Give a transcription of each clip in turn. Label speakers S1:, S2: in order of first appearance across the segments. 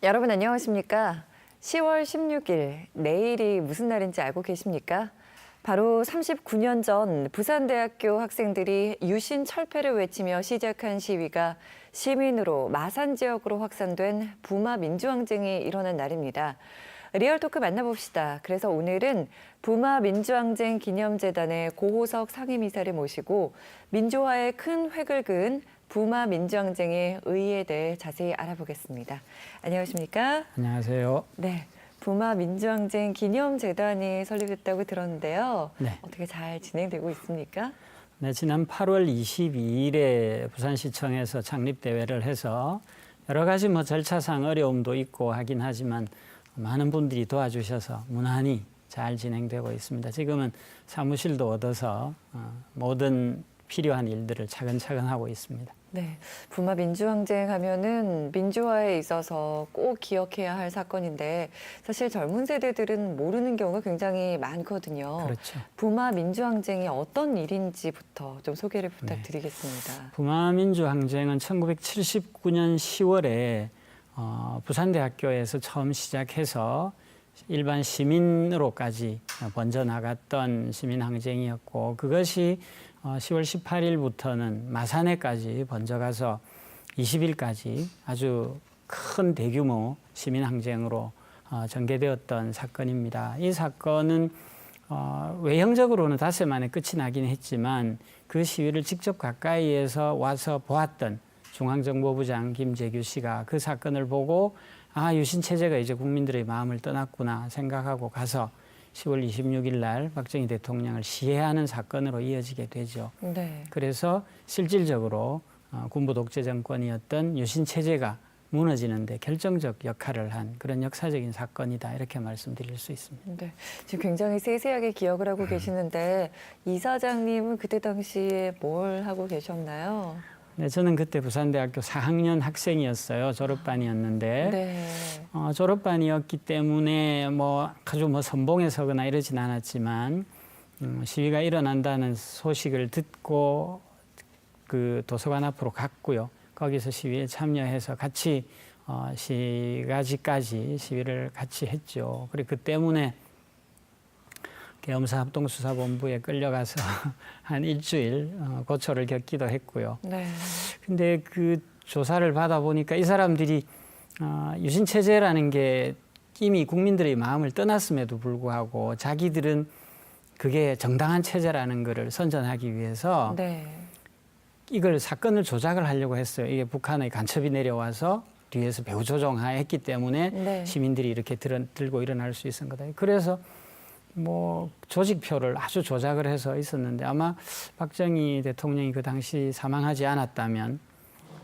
S1: 여러분 안녕하십니까? 10월 16일, 내일이 무슨 날인지 알고 계십니까? 바로 39년 전 부산대학교 학생들이 유신 철폐를 외치며 시작한 시위가 시민으로 마산 지역으로 확산된 부마 민주항쟁이 일어난 날입니다. 리얼토크 만나봅시다. 그래서 오늘은 부마 민주항쟁 기념재단의 고호석 상임이사를 모시고 민주화에 큰 획을 그은 부마 민주항쟁의 의의에 대해 자세히 알아보겠습니다. 안녕하십니까?
S2: 안녕하세요.
S1: 네, 부마 민주항쟁 기념재단이 설립됐다고 들었는데요.
S2: 네.
S1: 어떻게 잘 진행되고 있습니까?
S2: 네, 지난 8월 22일에 부산시청에서 창립대회를 해서 여러 가지 절차상 어려움도 있고 하긴 하지만 많은 분들이 도와주셔서 무난히 잘 진행되고 있습니다. 지금은 사무실도 얻어서 모든 필요한 일들을 차근차근 하고 있습니다.
S1: 네, 부마 민주항쟁 하면은 민주화에 있어서 꼭 기억해야 할 사건인데 사실 젊은 세대들은 모르는 경우가 굉장히 많거든요.
S2: 그렇죠.
S1: 부마 민주항쟁이 어떤 일인지부터 좀 소개를 부탁드리겠습니다.
S2: 부마 민주항쟁은 1979년 10월에 부산대학교에서 처음 시작해서 일반 시민으로까지 번져나갔던 시민항쟁이었고 그것이 10월 18일부터는 마산에까지 번져가서 20일까지 아주 큰 대규모 시민항쟁으로 전개되었던 사건입니다. 이 사건은 외형적으로는 닷새 만에 끝이 나긴 했지만 그 시위를 직접 가까이에서 와서 보았던 중앙정보부장 김재규 씨가 그 사건을 보고 유신체제가 이제 국민들의 마음을 떠났구나 생각하고 가서 10월 26일 날 박정희 대통령을 시해하는 사건으로 이어지게 되죠.
S1: 네.
S2: 그래서 실질적으로 군부 독재 정권이었던 유신체제가 무너지는 데 결정적 역할을 한 그런 역사적인 사건이다 이렇게 말씀드릴 수 있습니다.
S1: 네, 지금 굉장히 세세하게 기억을 하고 계시는데 이사장님은 그때 당시에 뭘 하고 계셨나요?
S2: 네, 저는 그때 부산대학교 4학년 학생이었어요. 졸업반이었는데
S1: 네.
S2: 졸업반이었기 때문에 아주 선봉에 서거나 이러진 않았지만 시위가 일어난다는 소식을 듣고 그 도서관 앞으로 갔고요. 거기서 시위에 참여해서 같이 시가지까지 시위를 같이 했죠. 그리고 그 때문에 계엄사 합동수사본부에 끌려가서 한 일주일 고초를 겪기도 했고요.
S1: 네.
S2: 근데 그 조사를 받아보니까 이 사람들이 유신체제라는 게 이미 국민들의 마음을 떠났음에도 불구하고 자기들은 그게 정당한 체제라는 것을 선전하기 위해서
S1: 네.
S2: 이걸 사건을 조작을 하려고 했어요. 이게 북한의 간첩이 내려와서 뒤에서 배후 조종했기 때문에
S1: 네.
S2: 시민들이 이렇게 들고 일어날 수 있은 거다. 그래서 조직표를 아주 조작을 해서 있었는데 아마 박정희 대통령이 그 당시 사망하지 않았다면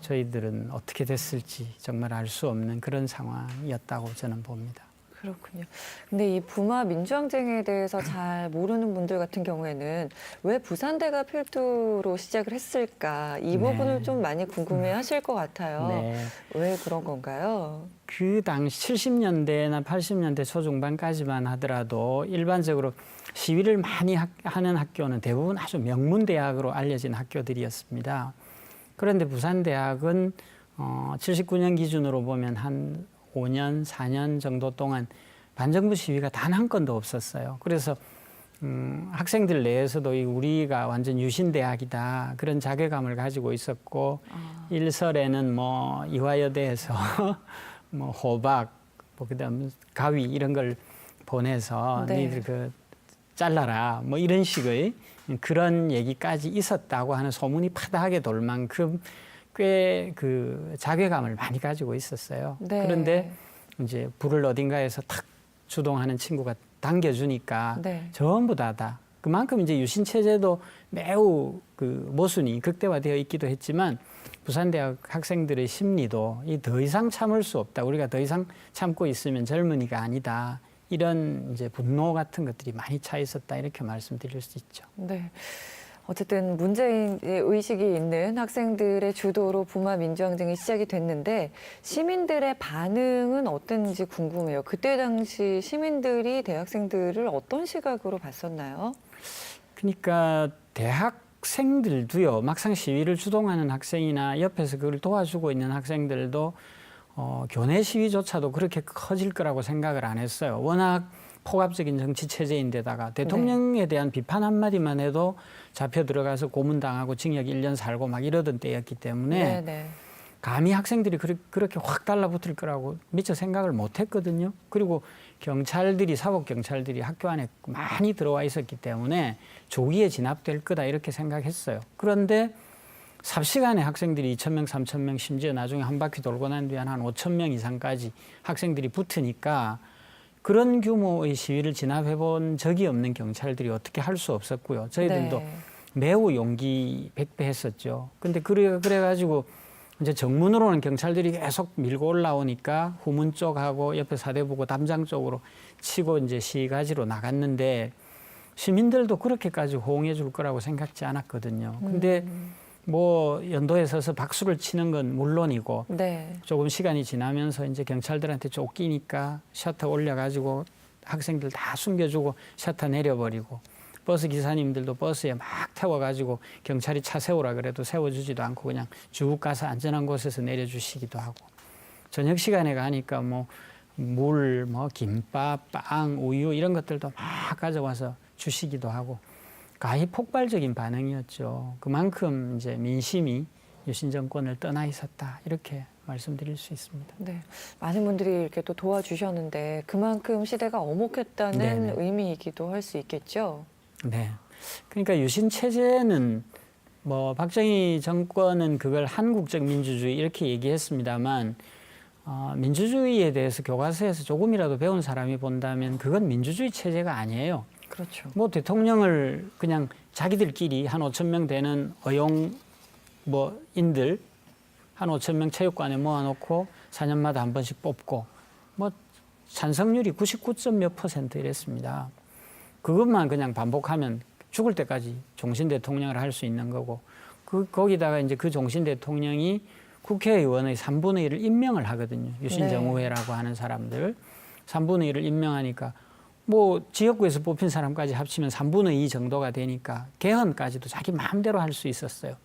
S2: 저희들은 어떻게 됐을지 정말 알 수 없는 그런 상황이었다고 저는 봅니다.
S1: 그렇군요. 근데 이 부마 민주항쟁에 대해서 잘 모르는 분들 같은 경우에는 왜 부산대가 필두로 시작을 했을까? 이 부분을 좀 많이 궁금해 하실 것 같아요.
S2: 네.
S1: 왜 그런 건가요?
S2: 그 당시 70년대나 80년대 초중반까지만 하더라도 일반적으로 시위를 많이 하는 학교는 대부분 아주 명문대학으로 알려진 학교들이었습니다. 그런데 부산대학은 79년 기준으로 보면 한 5년, 4년 정도 동안 반정부 시위가 단 한 건도 없었어요. 그래서 학생들 내에서도 우리가 완전 유신대학이다 그런 자괴감을 가지고 있었고 일설에는 이화여대에서 호박, 그다음 가위 이런 걸 보내서
S1: 네.
S2: 너희들 잘라라 이런 식의 그런 얘기까지 있었다고 하는 소문이 파다하게 돌 만큼 꽤 그 자괴감을 많이 가지고 있었어요.
S1: 네.
S2: 그런데 이제 불을 어딘가에서 탁 주동하는 친구가 당겨주니까
S1: 네.
S2: 전부 다 그만큼 이제 유신체제도 매우 모순이 극대화되어 있기도 했지만 부산대학 학생들의 심리도 더 이상 참을 수 없다. 우리가 더 이상 참고 있으면 젊은이가 아니다. 이런 이제 분노 같은 것들이 많이 차 있었다. 이렇게 말씀드릴 수 있죠.
S1: 네. 어쨌든 문재인 의식이 있는 학생들의 주도로 부마 민주항쟁이 시작이 됐는데 시민들의 반응은 어땠는지 궁금해요. 그때 당시 시민들이 대학생들을 어떤 시각으로 봤었나요?
S2: 그러니까 대학생들도요. 막상 시위를 주동하는 학생이나 옆에서 그걸 도와주고 있는 학생들도 교내 시위조차도 그렇게 커질 거라고 생각을 안 했어요. 워낙 폭압적인 정치 체제인데다가 대통령에 대한 비판 한마디만 해도 잡혀 들어가서 고문당하고 징역 1년 살고 막 이러던 때였기 때문에
S1: 네네.
S2: 감히 학생들이 그렇게 확 달라붙을 거라고 미처 생각을 못 했거든요. 그리고 경찰들이, 사법경찰들이 학교 안에 많이 들어와 있었기 때문에 조기에 진압될 거다 이렇게 생각했어요. 그런데 삽시간에 학생들이 2,000명, 3,000명, 심지어 나중에 한 바퀴 돌고 난 뒤에 한 5,000명 이상까지 학생들이 붙으니까 그런 규모의 시위를 진압해 본 적이 없는 경찰들이 어떻게 할 수 없었고요. 저희들도
S1: 네.
S2: 매우 용기 백배했었죠. 근데 그래가지고 이제 정문으로는 경찰들이 계속 밀고 올라오니까 후문 쪽하고 옆에 사대부고 담장 쪽으로 치고 이제 시가지로 나갔는데 시민들도 그렇게까지 호응해 줄 거라고 생각지 않았거든요. 근데 뭐 연도에 서서 박수를 치는 건 물론이고
S1: 네.
S2: 조금 시간이 지나면서 이제 경찰들한테 쫓기니까 셔터 올려가지고 학생들 다 숨겨주고 셔터 내려버리고 버스 기사님들도 버스에 막 태워가지고 경찰이 차 세우라 그래도 세워주지도 않고 그냥 쭉 가서 안전한 곳에서 내려주시기도 하고 저녁 시간에 가니까 뭐 물, 뭐 김밥, 빵, 우유 이런 것들도 막 가져와서 주시기도 하고 가히 폭발적인 반응이었죠. 그만큼 이제 민심이 유신 정권을 떠나 있었다 이렇게 말씀드릴 수 있습니다.
S1: 네. 많은 분들이 이렇게 또 도와주셨는데 그만큼 시대가 엄혹했다는
S2: 네네.
S1: 의미이기도 할 수 있겠죠.
S2: 네. 그러니까 유신 체제는 뭐 박정희 정권은 그걸 한국적 민주주의 이렇게 얘기했습니다만 민주주의에 대해서 교과서에서 조금이라도 배운 사람이 본다면 그건 민주주의 체제가 아니에요.
S1: 그렇죠.
S2: 뭐 대통령을 그냥 자기들끼리 한 5,000명 되는 인들 한 5,000명 체육관에 모아놓고 4년마다 한 번씩 뽑고 뭐 찬성률이 99몇 % 이랬습니다. 그것만 그냥 반복하면 죽을 때까지 종신 대통령을 할 수 있는 거고 거기다가 이제 그 종신 대통령이 국회의원의 3분의 1을 임명을 하거든요. 유신정우회라고 하는 사람들 3분의 1을 임명하니까 뭐 지역구에서 뽑힌 사람까지 합치면 3분의 2 정도가 되니까 개헌까지도 자기 마음대로 할 수 있었어요.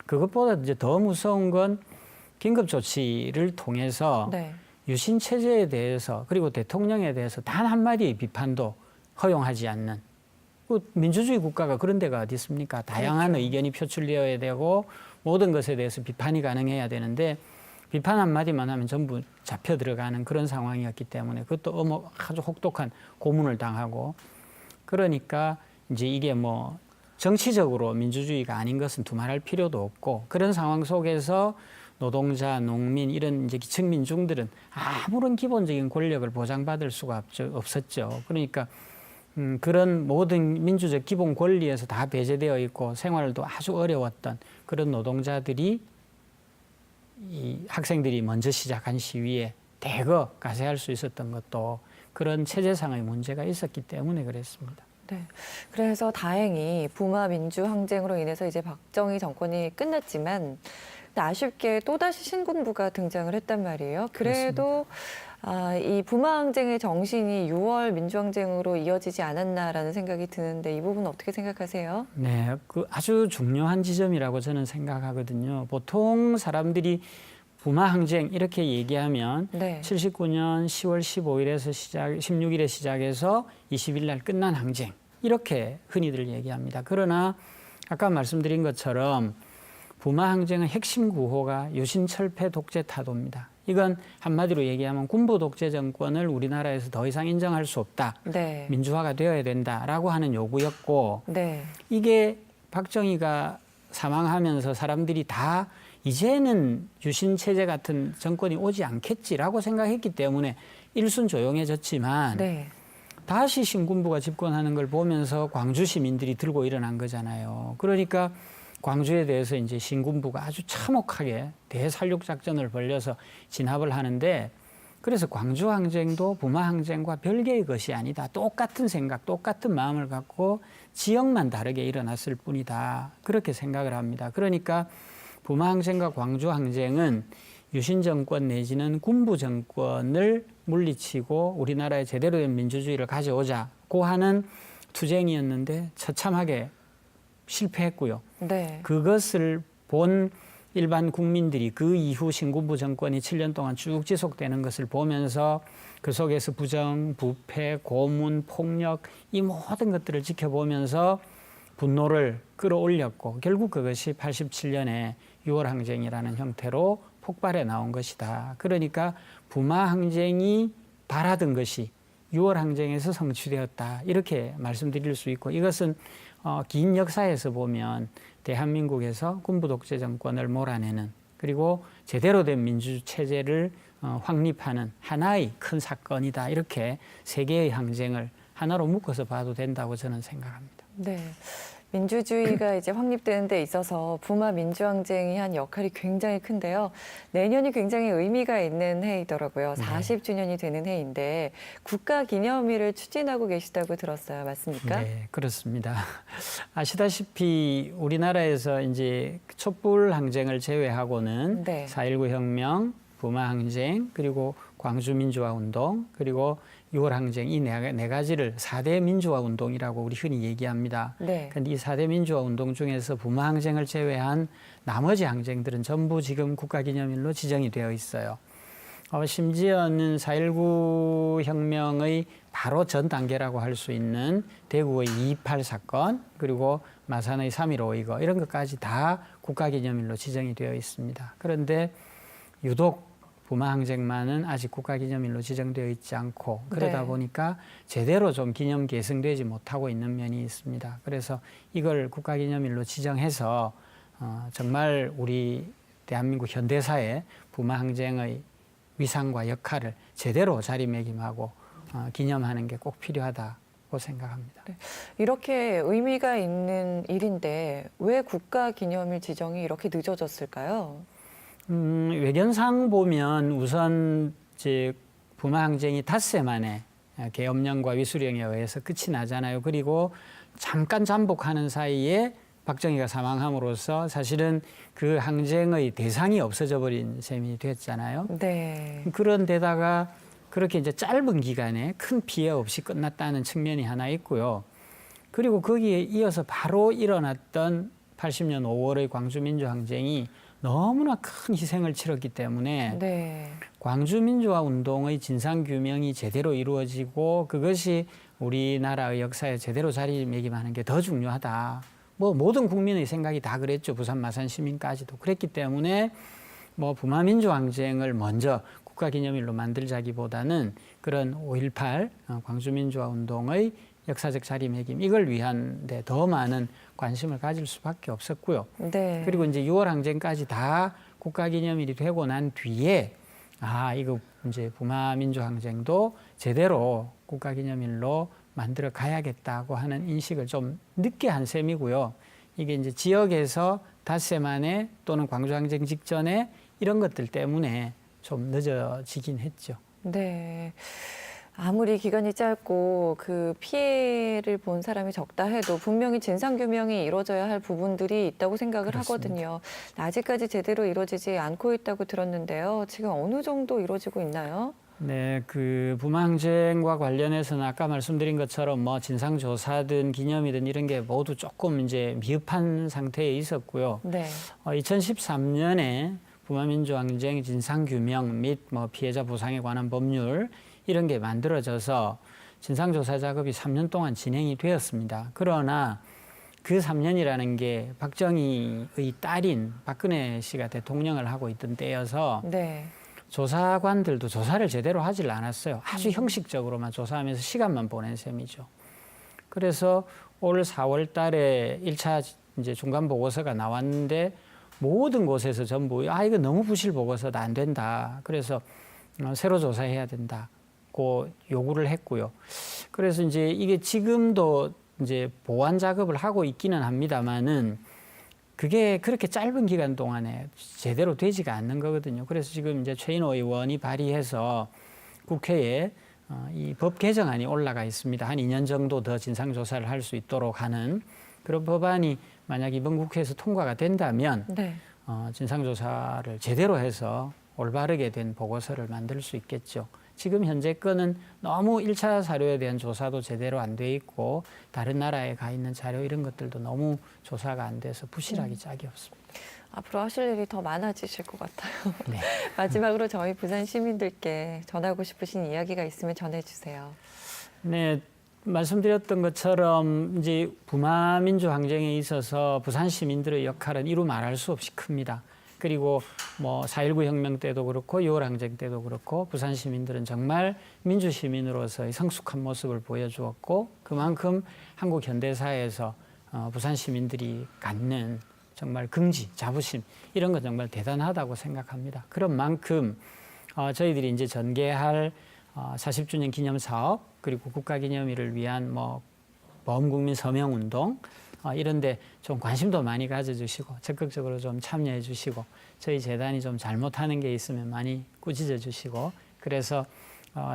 S2: 그것보다 이제 더 무서운 건 긴급조치를 통해서
S1: 네.
S2: 유신 체제에 대해서 그리고 대통령에 대해서 단 한마디의 비판도 허용하지 않는 민주주의 국가가 그런 데가 어디 있습니까? 다양한
S1: 그렇죠.
S2: 의견이 표출되어야 되고 모든 것에 대해서 비판이 가능해야 되는데 비판 한마디만 하면 전부 잡혀 들어가는 그런 상황이었기 때문에 그것도 아주 혹독한 고문을 당하고 그러니까 이제 이게 뭐 정치적으로 민주주의가 아닌 것은 두말할 필요도 없고 그런 상황 속에서 노동자, 농민 이런 이제 기층 민중들은 아무런 기본적인 권력을 보장받을 수가 없었죠. 그러니까 그런 모든 민주적 기본 권리에서 다 배제되어 있고 생활도 아주 어려웠던 그런 노동자들이 이 학생들이 먼저 시작한 시위에 대거 가세할 수 있었던 것도 그런 체제상의 문제가 있었기 때문에 그랬습니다.
S1: 네. 그래서 다행히 부마 민주 항쟁으로 인해서 이제 박정희 정권이 끝났지만 아쉽게 또다시 신군부가 등장을 했단 말이에요. 그래도 이 부마 항쟁의 정신이 6월 민주항쟁으로 이어지지 않았나라는 생각이 드는데 이 부분 어떻게 생각하세요?
S2: 네, 그 아주 중요한 지점이라고 저는 생각하거든요. 보통 사람들이 부마 항쟁 이렇게 얘기하면
S1: 네.
S2: 79년 10월 15일에서 16일에 시작해서 20일 날 끝난 항쟁 이렇게 흔히들 얘기합니다. 그러나 아까 말씀드린 것처럼 부마 항쟁의 핵심 구호가 유신철폐 독재 타도입니다. 이건 한마디로 얘기하면 군부 독재 정권을 우리나라에서 더 이상 인정할 수 없다.
S1: 네.
S2: 민주화가 되어야 된다라고 하는 요구였고
S1: 네.
S2: 이게 박정희가 사망하면서 사람들이 다 이제는 유신 체제 같은 정권이 오지 않겠지라고 생각했기 때문에 일순 조용해졌지만
S1: 네.
S2: 다시 신군부가 집권하는 걸 보면서 광주 시민들이 들고 일어난 거잖아요. 그러니까 광주에 대해서 이제 신군부가 아주 참혹하게 대살육 작전을 벌여서 진압을 하는데 그래서 광주 항쟁도 부마 항쟁과 별개의 것이 아니다. 똑같은 생각, 똑같은 마음을 갖고 지역만 다르게 일어났을 뿐이다. 그렇게 생각을 합니다. 그러니까 부마 항쟁과 광주 항쟁은 유신 정권 내지는 군부 정권을 물리치고 우리나라에 제대로 된 민주주의를 가져오자고 하는 투쟁이었는데 처참하게 실패했고요.
S1: 네.
S2: 그것을 본 일반 국민들이 그 이후 신군부 정권이 7년 동안 쭉 지속되는 것을 보면서 그 속에서 부정, 부패, 고문, 폭력 이 모든 것들을 지켜보면서 분노를 끌어올렸고 결국 그것이 87년에 6월 항쟁이라는 형태로 폭발해 나온 것이다. 그러니까 부마 항쟁이 바라던 것이 6월 항쟁에서 성취되었다. 이렇게 말씀드릴 수 있고 이것은 긴 역사에서 보면 대한민국에서 군부 독재 정권을 몰아내는 그리고 제대로 된 민주 체제를 확립하는 하나의 큰 사건이다. 이렇게 세 개의 항쟁을 하나로 묶어서 봐도 된다고 저는 생각합니다.
S1: 네. 민주주의가 이제 확립되는 데 있어서 부마 민주항쟁이 한 역할이 굉장히 큰데요. 내년이 굉장히 의미가 있는 해이더라고요. 40주년이 되는 해인데 국가기념일을 추진하고 계시다고 들었어요. 맞습니까?
S2: 네, 그렇습니다. 아시다시피 우리나라에서 이제 촛불 항쟁을 제외하고는
S1: 네.
S2: 4.19 혁명, 부마 항쟁, 그리고 광주 민주화 운동, 그리고 6월 항쟁 이 네 가지를 4대 민주화 운동이라고 우리 흔히 얘기합니다.
S1: 네.
S2: 그런데 이 4대 민주화 운동 중에서 부마 항쟁을 제외한 나머지 항쟁들은 전부 지금 국가기념일로 지정이 되어 있어요. 심지어는 4.19 혁명의 바로 전 단계라고 할 수 있는 대구의 2.28 사건, 그리고 마산의 3.15 이거 이런 것까지 다 국가기념일로 지정이 되어 있습니다. 그런데 유독 부마 항쟁만은 아직 국가기념일로 지정되어 있지 않고 그러다
S1: 네.
S2: 보니까 제대로 좀 기념 계승되지 못하고 있는 면이 있습니다. 그래서 이걸 국가기념일로 지정해서 정말 우리 대한민국 현대사의 부마 항쟁의 위상과 역할을 제대로 자리매김하고 기념하는 게 꼭 필요하다고 생각합니다.
S1: 네. 이렇게 의미가 있는 일인데 왜 국가기념일 지정이 이렇게 늦어졌을까요?
S2: 외견상 보면 우선 이제 부마 항쟁이 닷새 만에 계엄령과 위수령에 의해서 끝이 나잖아요. 그리고 잠깐 잠복하는 사이에 박정희가 사망함으로써 사실은 그 항쟁의 대상이 없어져 버린 셈이 됐잖아요.
S1: 네.
S2: 그런데다가 그렇게 이제 짧은 기간에 큰 피해 없이 끝났다는 측면이 하나 있고요. 그리고 거기에 이어서 바로 일어났던 80년 5월의 광주민주항쟁이 너무나 큰 희생을 치렀기 때문에
S1: 네.
S2: 광주민주화 운동의 진상규명이 제대로 이루어지고 그것이 우리나라의 역사에 제대로 자리매김하는 게 더 중요하다. 뭐 모든 국민의 생각이 다 그랬죠. 부산 마산 시민까지도 그랬기 때문에 뭐 부마민주항쟁을 먼저 국가기념일로 만들자기보다는 그런 5.18 광주민주화 운동의 역사적 자리매김 이걸 위한데 더 많은 관심을 가질 수밖에 없었고요.
S1: 네.
S2: 그리고 이제 6월 항쟁까지 다 국가기념일이 되고 난 뒤에 이거 이제 부마민주항쟁도 제대로 국가기념일로 만들어 가야겠다고 하는 인식을 좀 늦게 한 셈이고요. 이게 이제 지역에서 닷새 만에 또는 광주항쟁 직전에 이런 것들 때문에 좀 늦어지긴 했죠.
S1: 네. 아무리 기간이 짧고 그 피해를 본 사람이 적다 해도 분명히 진상규명이 이루어져야 할 부분들이 있다고 생각을
S2: 그렇습니다.
S1: 하거든요. 아직까지 제대로 이루어지지 않고 있다고 들었는데요. 지금 어느 정도 이루어지고 있나요?
S2: 네, 그 부마항쟁과 관련해서는 아까 말씀드린 것처럼 뭐 진상조사든 기념이든 이런 게 모두 조금 이제 미흡한 상태에 있었고요.
S1: 네.
S2: 2013년에 부마민주항쟁 진상규명 및 뭐 피해자 보상에 관한 법률 이런 게 만들어져서 진상조사 작업이 3년 동안 진행이 되었습니다. 그러나 그 3년이라는 게 박정희의 딸인 박근혜 씨가 대통령을 하고 있던 때여서
S1: 네.
S2: 조사관들도 조사를 제대로 하질 않았어요. 아주 형식적으로만 조사하면서 시간만 보낸 셈이죠. 그래서 올 4월 달에 1차 이제 중간 보고서가 나왔는데 모든 곳에서 전부 이거 너무 부실 보고서다 안 된다. 그래서 새로 조사해야 된다고 요구를 했고요. 그래서 이제 이게 지금도 이제 보완 작업을 하고 있기는 합니다만은 그게 그렇게 짧은 기간 동안에 제대로 되지가 않는 거거든요. 그래서 지금 이제 최인호 의원이 발의해서 국회에 이 법 개정안이 올라가 있습니다. 한 2년 정도 더 진상조사를 할 수 있도록 하는 그런 법안이 만약 이번 국회에서 통과가 된다면
S1: 네.
S2: 진상조사를 제대로 해서 올바르게 된 보고서를 만들 수 있겠죠. 지금 현재 거는 너무 1차 사료에 대한 조사도 제대로 안 돼 있고 다른 나라에 가 있는 자료 이런 것들도 너무 조사가 안 돼서 부실하기 짝이 없습니다.
S1: 앞으로 하실 일이 더 많아지실 것 같아요.
S2: 네.
S1: 마지막으로 저희 부산 시민들께 전하고 싶으신 이야기가 있으면 전해주세요.
S2: 네, 말씀드렸던 것처럼 이제 부마 민주 항쟁에 있어서 부산 시민들의 역할은 이루 말할 수 없이 큽니다. 그리고 뭐 4.19 혁명 때도 그렇고 6월 항쟁 때도 그렇고 부산 시민들은 정말 민주 시민으로서의 성숙한 모습을 보여주었고 그만큼 한국 현대사에서 부산 시민들이 갖는 정말 긍지, 자부심 이런 건 정말 대단하다고 생각합니다. 그런 만큼 저희들이 이제 전개할 40주년 기념 사업 그리고 국가기념일을 위한 뭐 범국민 서명운동 이런데 좀 관심도 많이 가져주시고 적극적으로 좀 참여해 주시고 저희 재단이 좀 잘못하는 게 있으면 많이 꾸짖어 주시고 그래서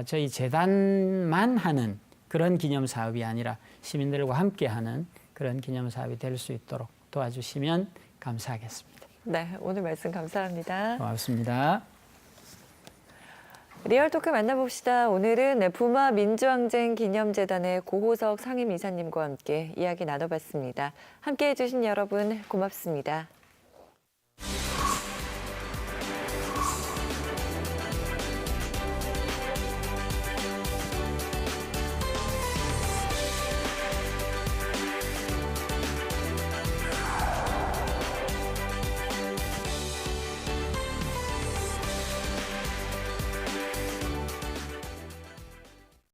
S2: 저희 재단만 하는 그런 기념 사업이 아니라 시민들과 함께하는 그런 기념 사업이 될 수 있도록 도와주시면 감사하겠습니다.
S1: 네, 오늘 말씀 감사합니다.
S2: 고맙습니다.
S1: 리얼토크 만나봅시다. 오늘은 부마 민주항쟁 기념재단의 고호석 상임이사님과 함께 이야기 나눠봤습니다. 함께해 주신 여러분 고맙습니다.